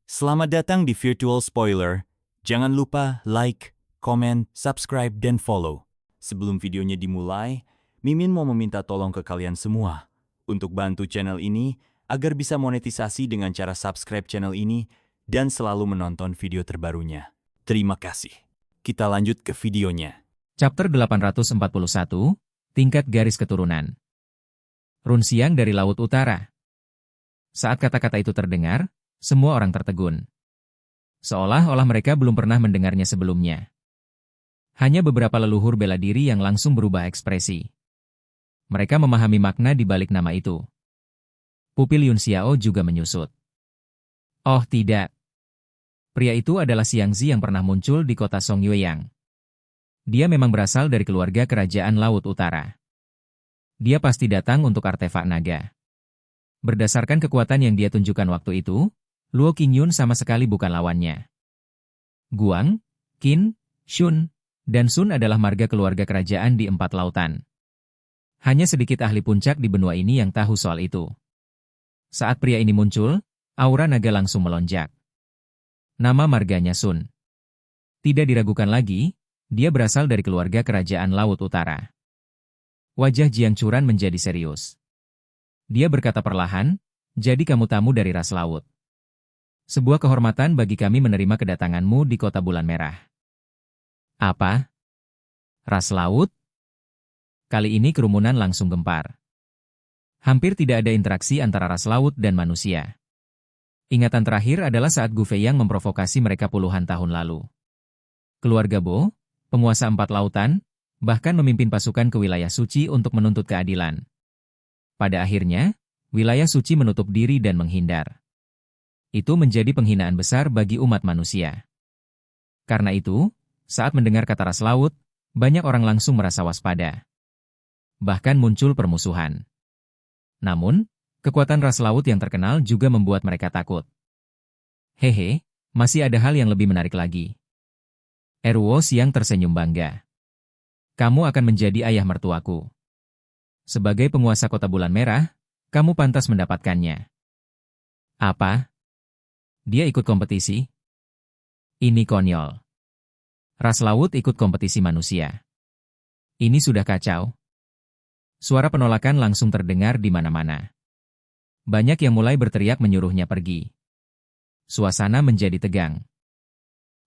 Selamat datang di Virtual Spoiler. Jangan lupa like, komen, subscribe, dan follow. Sebelum videonya dimulai, Mimin mau meminta tolong ke kalian semua untuk bantu channel ini agar bisa monetisasi dengan cara subscribe channel ini dan selalu menonton video terbarunya. Terima kasih. Kita lanjut ke videonya. Chapter 841, Tingkat Garis Keturunan. Run Siang dari Laut Utara. Saat kata-kata itu terdengar, semua orang tertegun. Seolah-olah mereka belum pernah mendengarnya sebelumnya. Hanya beberapa leluhur bela diri yang langsung berubah ekspresi. Mereka memahami makna di balik nama itu. Pupil Yun Xiao juga menyusut. Oh tidak. Pria itu adalah Xiang Zi yang pernah muncul di kota Song Yueyang. Dia memang berasal dari keluarga kerajaan Laut Utara. Dia pasti datang untuk artefak naga. Berdasarkan kekuatan yang dia tunjukkan waktu itu, Luo Qingyun sama sekali bukan lawannya. Guang, Qin, Shun, dan Sun adalah marga keluarga kerajaan di 4 lautan. Hanya sedikit ahli puncak di benua ini yang tahu soal itu. Saat pria ini muncul, aura naga langsung melonjak. Nama marganya Sun. Tidak diragukan lagi, dia berasal dari keluarga kerajaan Laut Utara. Wajah Jiang Churan menjadi serius. Dia berkata perlahan, "Jadi kamu tamu dari ras laut. Sebuah kehormatan bagi kami menerima kedatanganmu di kota bulan merah." Apa? Ras laut? Kali ini kerumunan langsung gempar. Hampir tidak ada interaksi antara ras laut dan manusia. Ingatan terakhir adalah saat Gu Feiyang memprovokasi mereka puluhan tahun lalu. Keluarga Bo, penguasa 4 lautan, bahkan memimpin pasukan ke wilayah suci untuk menuntut keadilan. Pada akhirnya, wilayah suci menutup diri dan menghindar. Itu menjadi penghinaan besar bagi umat manusia. Karena itu, saat mendengar kata ras laut, banyak orang langsung merasa waspada. Bahkan muncul permusuhan. Namun, kekuatan ras laut yang terkenal juga membuat mereka takut. Hehe, masih ada hal yang lebih menarik lagi. Eruo Siang tersenyum bangga. Kamu akan menjadi ayah mertuaku. Sebagai penguasa kota bulan merah, kamu pantas mendapatkannya. Apa? Dia ikut kompetisi? Ini konyol. Ras laut ikut kompetisi manusia. Ini sudah kacau. Suara penolakan langsung terdengar di mana-mana. Banyak yang mulai berteriak menyuruhnya pergi. Suasana menjadi tegang.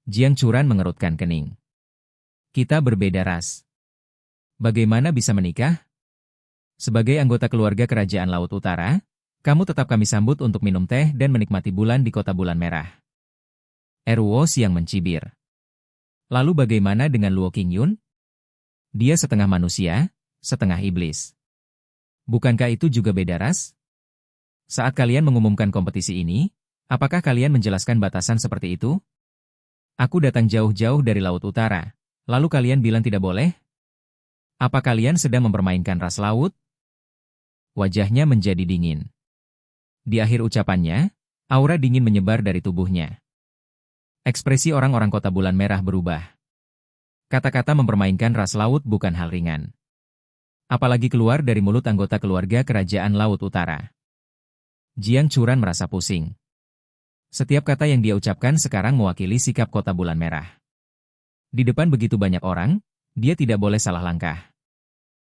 Jiang Churan mengerutkan kening. Kita berbeda ras. Bagaimana bisa menikah? Sebagai anggota keluarga kerajaan Laut Utara, kamu tetap kami sambut untuk minum teh dan menikmati bulan di kota bulan merah. Eruo Siang mencibir. Lalu bagaimana dengan Luo Qingyun? Dia setengah manusia, setengah iblis. Bukankah itu juga beda ras? Saat kalian mengumumkan kompetisi ini, apakah kalian menjelaskan batasan seperti itu? Aku datang jauh-jauh dari Laut Utara, lalu kalian bilang tidak boleh? Apa kalian sedang mempermainkan ras laut? Wajahnya menjadi dingin. Di akhir ucapannya, aura dingin menyebar dari tubuhnya. Ekspresi orang-orang kota bulan merah berubah. Kata-kata mempermainkan ras laut bukan hal ringan. Apalagi keluar dari mulut anggota keluarga kerajaan Laut Utara. Jiang Churan merasa pusing. Setiap kata yang dia ucapkan sekarang mewakili sikap kota bulan merah. Di depan begitu banyak orang, dia tidak boleh salah langkah.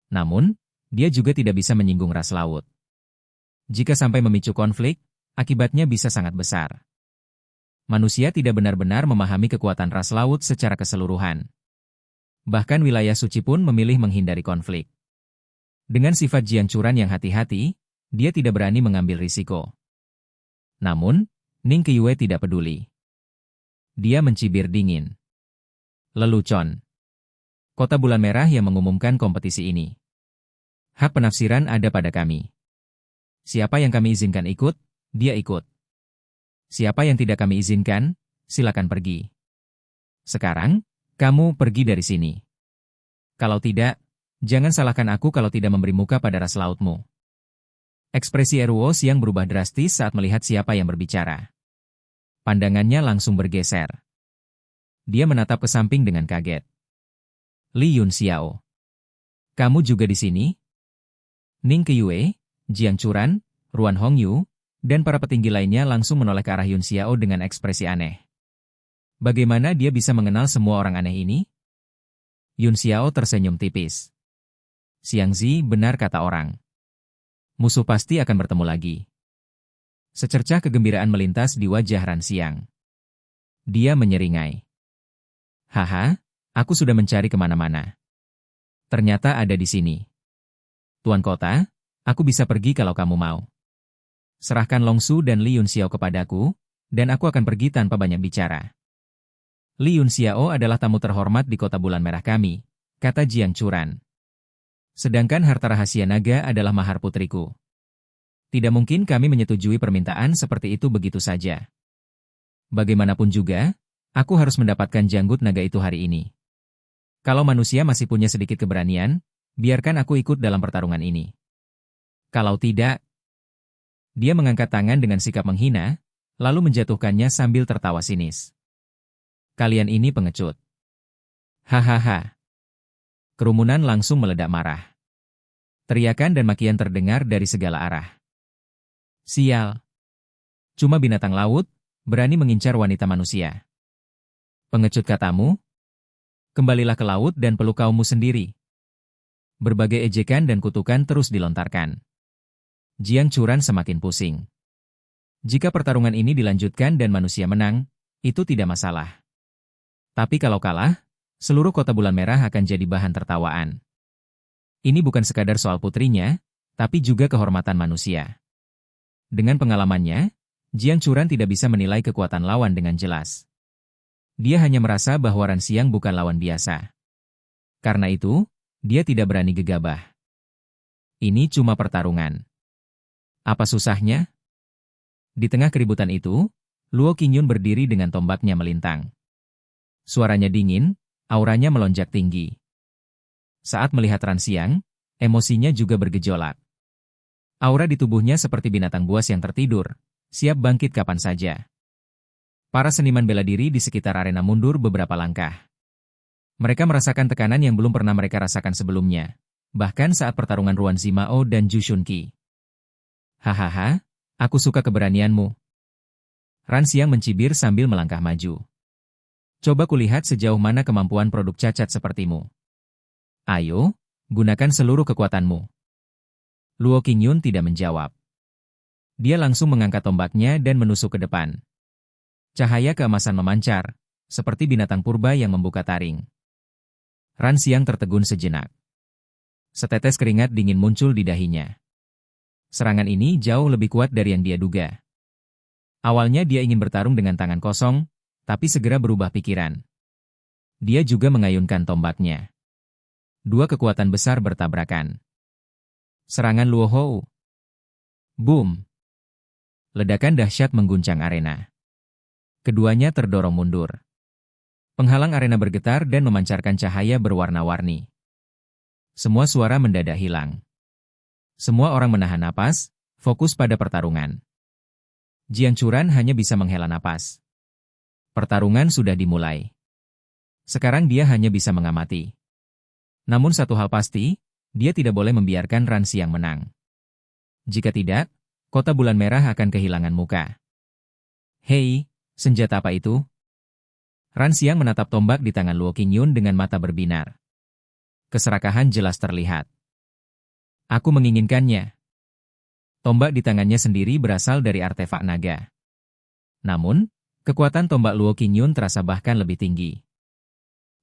Namun, dia juga tidak bisa menyinggung ras laut. Jika sampai memicu konflik, akibatnya bisa sangat besar. Manusia tidak benar-benar memahami kekuatan ras laut secara keseluruhan. Bahkan wilayah suci pun memilih menghindari konflik. Dengan sifat Jiang Churan yang hati-hati, dia tidak berani mengambil risiko. Namun, Ning Qiue tidak peduli. Dia mencibir dingin. Lelucon. Kota bulan merah yang mengumumkan kompetisi ini. Hak penafsiran ada pada kami. Siapa yang kami izinkan ikut, dia ikut. Siapa yang tidak kami izinkan, silakan pergi. Sekarang, kamu pergi dari sini. Kalau tidak, jangan salahkan aku kalau tidak memberi muka pada ras lautmu. Ekspresi Eruo Siang berubah drastis saat melihat siapa yang berbicara. Pandangannya langsung bergeser. Dia menatap ke samping dengan kaget. Li Yun Xiao. Kamu juga di sini? Ning Qiue, Jiang Churan, Ruan Hongyu, Dan para petinggi lainnya langsung menoleh ke arah Yun Xiao dengan ekspresi aneh. Bagaimana dia bisa mengenal semua orang aneh ini? Yun Xiao tersenyum tipis. Xiang Zi, benar kata orang. Musuh pasti akan bertemu lagi. Secercah kegembiraan melintas di wajah Ran Xiang. Dia menyeringai. Haha, aku sudah mencari kemana-mana. Ternyata ada di sini. Tuan Kota, aku bisa pergi kalau kamu mau. Serahkan Long Su dan Li Yun Xiao kepadaku, dan aku akan pergi tanpa banyak bicara. Li Yun Xiao adalah tamu terhormat di Kota Bulan Merah kami, kata Jiang Churan. Sedangkan harta rahasia naga adalah mahar putriku. Tidak mungkin kami menyetujui permintaan seperti itu begitu saja. Bagaimanapun juga, aku harus mendapatkan janggut naga itu hari ini. Kalau manusia masih punya sedikit keberanian, biarkan aku ikut dalam pertarungan ini. Kalau tidak, dia mengangkat tangan dengan sikap menghina, lalu menjatuhkannya sambil tertawa sinis. Kalian ini pengecut. Hahaha. Kerumunan langsung meledak marah. Teriakan dan makian terdengar dari segala arah. Sial. Cuma binatang laut, berani mengincar wanita manusia. Pengecut katamu? Kembalilah ke laut dan peluk kaummu sendiri. Berbagai ejekan dan kutukan terus dilontarkan. Jiang Churan semakin pusing. Jika pertarungan ini dilanjutkan dan manusia menang, itu tidak masalah. Tapi kalau kalah, seluruh Kota Bulan Merah akan jadi bahan tertawaan. Ini bukan sekadar soal putrinya, tapi juga kehormatan manusia. Dengan pengalamannya, Jiang Churan tidak bisa menilai kekuatan lawan dengan jelas. Dia hanya merasa bahwa Ran Xiang bukan lawan biasa. Karena itu, dia tidak berani gegabah. Ini cuma pertarungan. Apa susahnya? Di tengah keributan itu, Luo Qingyun berdiri dengan tombaknya melintang. Suaranya dingin, auranya melonjak tinggi. Saat melihat Ran Xiang, emosinya juga bergejolak. Aura di tubuhnya seperti binatang buas yang tertidur, siap bangkit kapan saja. Para seniman bela diri di sekitar arena mundur beberapa langkah. Mereka merasakan tekanan yang belum pernah mereka rasakan sebelumnya, bahkan saat pertarungan Ruan Zimao dan Zhu Shunqi. Hahaha, aku suka keberanianmu. Ran Xiang mencibir sambil melangkah maju. Coba kulihat sejauh mana kemampuan produk cacat sepertimu. Ayo, gunakan seluruh kekuatanmu. Luo Qingyun tidak menjawab. Dia langsung mengangkat tombaknya dan menusuk ke depan. Cahaya keemasan memancar, seperti binatang purba yang membuka taring. Ran Xiang tertegun sejenak. Setetes keringat dingin muncul di dahinya. Serangan ini jauh lebih kuat dari yang dia duga. Awalnya dia ingin bertarung dengan tangan kosong, tapi segera berubah pikiran. Dia juga mengayunkan tombaknya. Dua kekuatan besar bertabrakan. Serangan Luo Hou. Boom! Ledakan dahsyat mengguncang arena. Keduanya terdorong mundur. Penghalang arena bergetar dan memancarkan cahaya berwarna-warni. Semua suara mendadak hilang. Semua orang menahan napas, fokus pada pertarungan. Jiang Churan hanya bisa menghela napas. Pertarungan sudah dimulai. Sekarang dia hanya bisa mengamati. Namun satu hal pasti, dia tidak boleh membiarkan Ran Xiang menang. Jika tidak, Kota Bulan Merah akan kehilangan muka. Hei, senjata apa itu? Ran Xiang menatap tombak di tangan Luo Qingyun dengan mata berbinar. Keserakahan jelas terlihat. Aku menginginkannya. Tombak di tangannya sendiri berasal dari artefak naga. Namun, kekuatan tombak Luo Qingyun terasa bahkan lebih tinggi.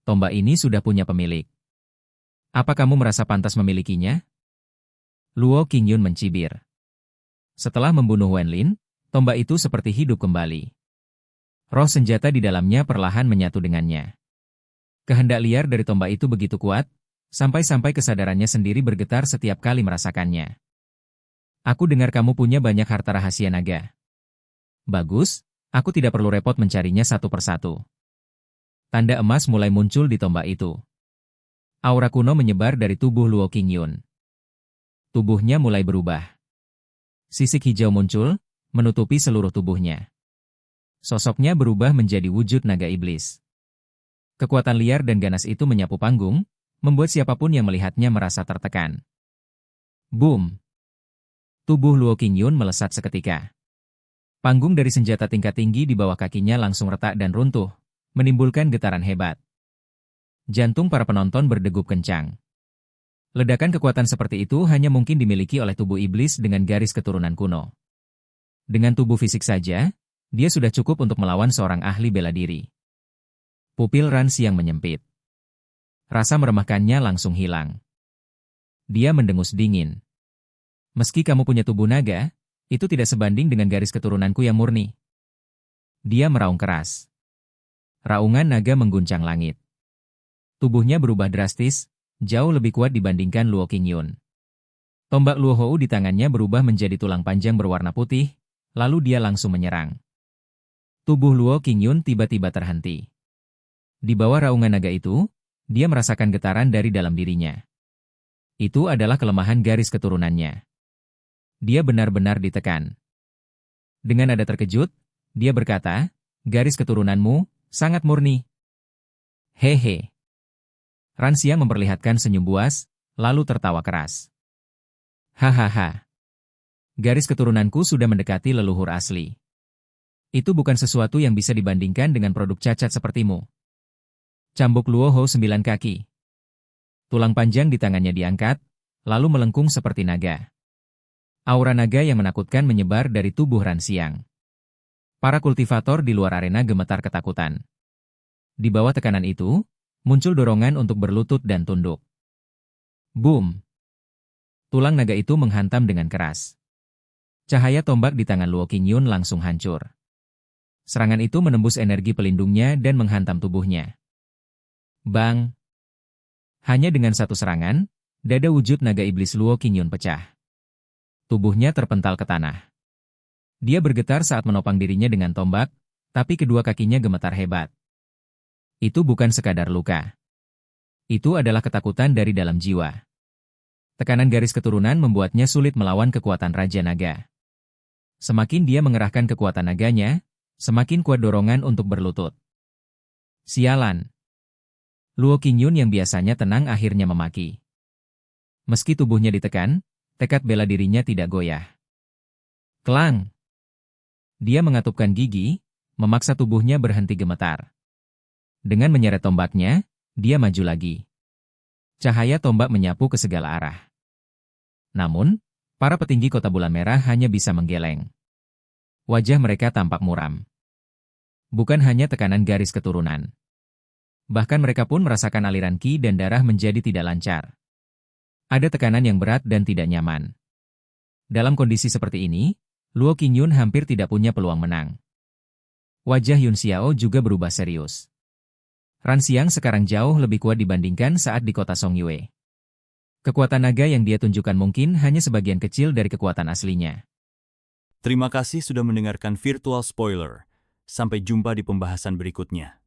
Tombak ini sudah punya pemilik. Apa kamu merasa pantas memilikinya? Luo Qingyun mencibir. Setelah membunuh Wenlin, tombak itu seperti hidup kembali. Roh senjata di dalamnya perlahan menyatu dengannya. Kehendak liar dari tombak itu begitu kuat, sampai-sampai kesadarannya sendiri bergetar setiap kali merasakannya. Aku dengar kamu punya banyak harta rahasia naga. Bagus, aku tidak perlu repot mencarinya satu persatu. Tanda emas mulai muncul di tombak itu. Aura kuno menyebar dari tubuh Luo Qingyun. Tubuhnya mulai berubah. Sisik hijau muncul, menutupi seluruh tubuhnya. Sosoknya berubah menjadi wujud naga iblis. Kekuatan liar dan ganas itu menyapu panggung, membuat siapapun yang melihatnya merasa tertekan. Boom! Tubuh Luo Qingyun melesat seketika. Panggung dari senjata tingkat tinggi di bawah kakinya langsung retak dan runtuh, menimbulkan getaran hebat. Jantung para penonton berdegup kencang. Ledakan kekuatan seperti itu hanya mungkin dimiliki oleh tubuh iblis dengan garis keturunan kuno. Dengan tubuh fisik saja, dia sudah cukup untuk melawan seorang ahli bela diri. Pupil Ran Xiang menyempit. Rasa meremehkannya langsung hilang. Dia mendengus dingin. Meski kamu punya tubuh naga, itu tidak sebanding dengan garis keturunanku yang murni. Dia meraung keras. Raungan naga mengguncang langit. Tubuhnya berubah drastis, jauh lebih kuat dibandingkan Luo Qingyun. Tombak Luo Hou di tangannya berubah menjadi tulang panjang berwarna putih, lalu dia langsung menyerang. Tubuh Luo Qingyun tiba-tiba terhenti. Di bawah raungan naga itu, dia merasakan getaran dari dalam dirinya. Itu adalah kelemahan garis keturunannya. Dia benar-benar ditekan. Dengan nada terkejut, dia berkata, garis keturunanmu sangat murni. Hehe. Ran Xiang memperlihatkan senyum buas, lalu tertawa keras. Hahaha. Garis keturunanku sudah mendekati leluhur asli. Itu bukan sesuatu yang bisa dibandingkan dengan produk cacat sepertimu. Cambuk Luo Hou 9 kaki. Tulang panjang di tangannya diangkat, lalu melengkung seperti naga. Aura naga yang menakutkan menyebar dari tubuh Ran Xiang. Para kultivator di luar arena gemetar ketakutan. Di bawah tekanan itu, muncul dorongan untuk berlutut dan tunduk. Boom! Tulang naga itu menghantam dengan keras. Cahaya tombak di tangan Luo Qingyun langsung hancur. Serangan itu menembus energi pelindungnya dan menghantam tubuhnya. Bang! Hanya dengan satu serangan, dada wujud naga iblis Luo Qingyun pecah. Tubuhnya terpental ke tanah. Dia bergetar saat menopang dirinya dengan tombak, tapi kedua kakinya gemetar hebat. Itu bukan sekadar luka. Itu adalah ketakutan dari dalam jiwa. Tekanan garis keturunan membuatnya sulit melawan kekuatan Raja Naga. Semakin dia mengerahkan kekuatan naganya, semakin kuat dorongan untuk berlutut. Sialan! Luo Qingyun yang biasanya tenang akhirnya memaki. Meski tubuhnya ditekan, tekad bela dirinya tidak goyah. Klang! Dia mengatupkan gigi, memaksa tubuhnya berhenti gemetar. Dengan menyeret tombaknya, dia maju lagi. Cahaya tombak menyapu ke segala arah. Namun, para petinggi kota bulan merah hanya bisa menggeleng. Wajah mereka tampak muram. Bukan hanya tekanan garis keturunan. Bahkan mereka pun merasakan aliran ki dan darah menjadi tidak lancar. Ada tekanan yang berat dan tidak nyaman. Dalam kondisi seperti ini, Luo Qingyun hampir tidak punya peluang menang. Wajah Yun Xiao juga berubah serius. Ran Xiang sekarang jauh lebih kuat dibandingkan saat di kota Songyue. Kekuatan naga yang dia tunjukkan mungkin hanya sebagian kecil dari kekuatan aslinya. Terima kasih sudah mendengarkan Virtual Spoiler. Sampai jumpa di pembahasan berikutnya.